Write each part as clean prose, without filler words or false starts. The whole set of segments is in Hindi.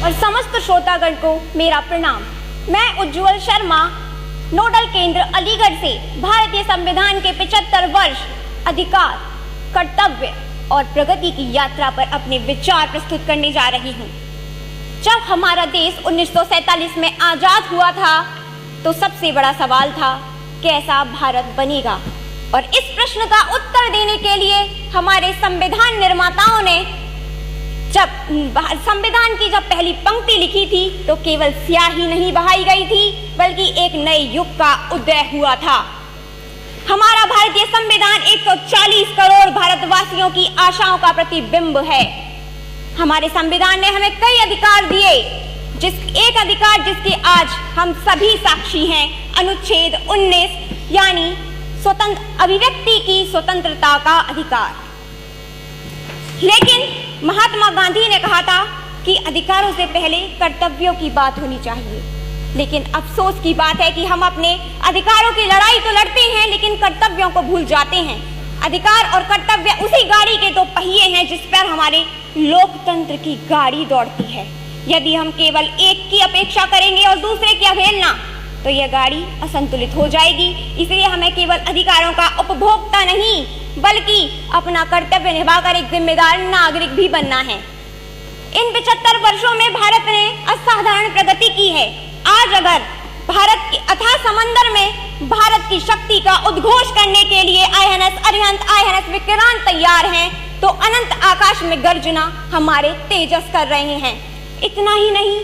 और समस्त श्रोतागण को मेरा प्रणाम। मैं उज्ज्वल शर्मा, नोडल केंद्र अलीगढ़ से भारतीय संविधान के 75 वर्ष अधिकार, कर्तव्य और प्रगति की यात्रा पर अपने विचार प्रस्तुत करने जा रही हूँ। जब हमारा देश 1947 में आजाद हुआ था तो सबसे बड़ा सवाल था कैसा भारत बनेगा, और इस प्रश्न का उत्तर देने के लिए हमारे संविधान निर्माताओं ने जब संविधान की जब पहली पंक्ति लिखी थी तो केवल स्याही नहीं बहाई गई थी, बल्कि एक नए युग का उदय हुआ था। हमारा भारतीय संविधान 140 करोड़ भारतवासियों की आशाओं का प्रतिबिंब है। हमारे संविधान ने हमें कई अधिकार दिए, एक अधिकार जिसके आज हम सभी साक्षी हैं, अनुच्छेद 19 यानी स्वतंत्र अभिव्यक्ति की स्वतंत्रता का अधिकार। लेकिन महात्मा गांधी ने कहा था कि अधिकारों से पहले कर्तव्यों की बात होनी चाहिए। लेकिन अफसोस की बात है कि हम अपने अधिकारों की लड़ाई तो लड़ते हैं लेकिन कर्तव्यों को भूल जाते हैं। अधिकार और कर्तव्य उसी गाड़ी के दो पहिए हैं जिस पर हमारे लोकतंत्र की गाड़ी दौड़ती है। यदि हम केवल एक की अपेक्षा करेंगे और दूसरे की अवहेलना, तो यह गाड़ी असंतुलित हो जाएगी। इसलिए हमें केवल अधिकारों का उपभोक्ता नहीं बल्कि अपना कर्तव्य निभाकर एक जिम्मेदार नागरिक भी बनना है। इन 75 वर्षों में भारत ने असाधारण प्रगति की है। आज अगर भारत के अथाह समंदर में भारत की शक्ति का उद्घोष करने के लिए INS अरिहंत, INS विक्रांत तैयार हैं, तो अनंत आकाश में गर्जना हमारे तेजस कर रहे हैं। इतना ही नहीं,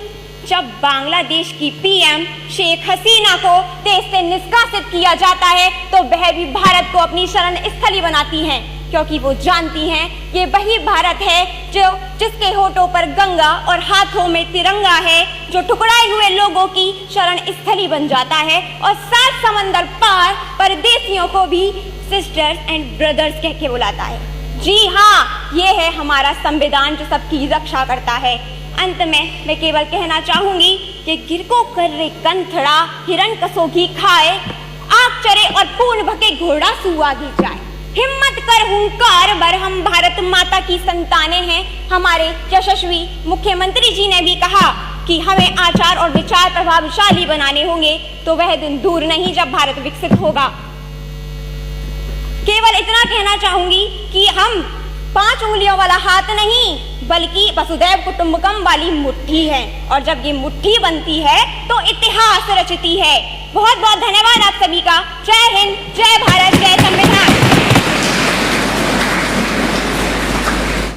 जब बांग्लादेश की PM शेख हसीना को देश से निष्कासित किया जाता है तो वह भी भारत को अपनी शरण स्थली बनाती हैं, क्योंकि वो जानती हैं ये वही भारत है जिसके होठों पर गंगा और हाथों में तिरंगा है, जो टुकड़ाए हुए लोगों की शरण स्थली बन जाता है और 7 समंदर पार परदेशियों को भी सिस्टर्स एंड ब्रदर्स कह के बुलाता है। जी हाँ, ये है हमारा संविधान जो सबकी रक्षा करता है। अंत में मैं केवल कहना चाहूंगी कि गिरको कर रे कंथड़ा, हिरण कसो घी खाए, आग चरे और पूर्ण भके घोड़ा सुआगी जाए। हिम्मत कर हुंकार बर, हम भारत माता की संतानें हैं। हमारे यशस्वी मुख्यमंत्री जी ने भी कहा कि हमें आचार और विचार प्रभावशाली बनाने होंगे, तो वह दिन दूर नहीं जब भारत विकसित होगा। केवल इतना कहना चाहूंगी कि हम 5 उंगलियों वाला हाथ नहीं बल्कि वसुधैव कुटुंबकम वाली मुट्ठी है, और जब ये मुट्ठी बनती है तो इतिहास रचती है। बहुत बहुत धन्यवाद आप सभी का। जय हिंद, जय भारत, जय संविधान।